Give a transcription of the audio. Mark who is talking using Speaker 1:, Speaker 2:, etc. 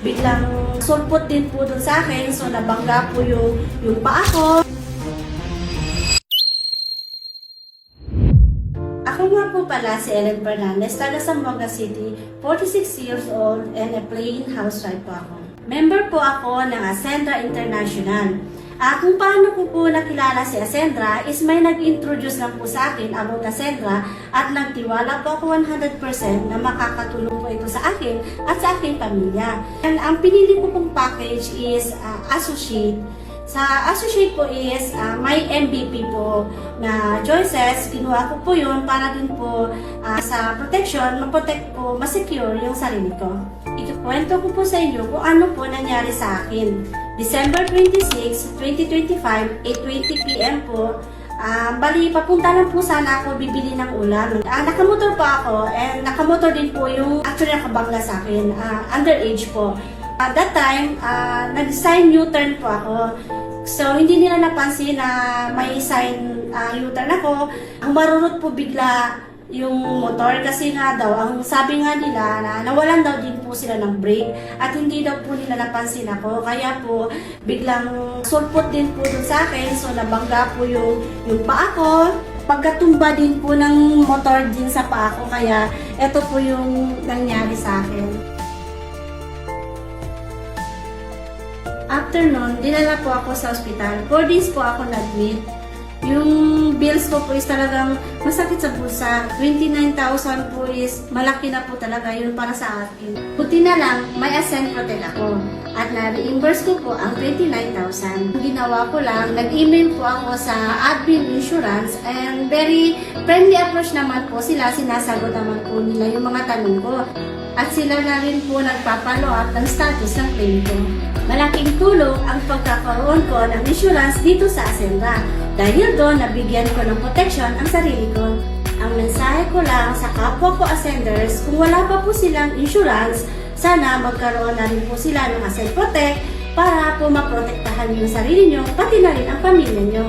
Speaker 1: biglang sulpot din po dun sa akin, so nabangga po yung paa ko. Ako nga po pala si Ellen Fernandez, taga Zamboanga City, 46 years old and a plain housewife po ako. Member po ako ng Ascendra International. Kung paano ko po nakilala si Ascendra is may nag-introduce lang po sa akin about Ascendra at nagtiwala po ako 100% na makakatulong po ito sa akin at sa aking pamilya. And ang pinili ko pong package is Associate. Sa Associate po is may MVP po na choices. Kinuha ko po yun para din po sa protection, ma-protect po, ma-secure yung sarili ko. Ikukwento ko po sa inyo kung ano po nangyari sa akin. December 26, 2025, 8:20 PM po. Bali, papunta lang po sana ako bibili ng ulam. Nakamotor po ako and nakamotor din po yung actually nakabangga sa akin. Underage po. At that time, nag-sign U-turn po ako. So, hindi nila napansin na may sign U-turn ako. Humarurot po bigla yung motor kasi nga daw, ang sabi nga nila na nawalan daw din po sila ng brake at hindi daw po nila napansin ako. Kaya po, biglang sulpot din po dun sa akin. So, nabangga po yung paa ko. Pagkatumba din po ng motor din sa paa ko. Kaya, ito po yung nangyari sa akin. After nun, dinala po ako sa ospital. 4 days po ako na-admit. Yung bills ko po is talagang masakit sa bulsa. 29,000 po is malaki na po talaga yun para sa akin. Buti na lang, may Ascend Protect ako. At na-reimburse ko po ang 29,000. Ginawa ko lang, nag-email po ako sa Admin Insurance and very friendly approach naman po sila. Sinasagot naman po nila yung mga tanong ko. At sila na rin po nagpapalo up ng status ng claim ko. Malaking tulong ang pagkakaroon ko ng insurance dito sa Ascendra. Dahil doon, nabigyan ko ng protection ang sarili ko. Ang mensahe ko lang sa kapwa ko Ascenders, kung wala pa po silang insurance, sana magkaroon na rin po sila ng Ascend Protect para po maprotektahan yung sarili nyo, pati na rin ang pamilya nyo.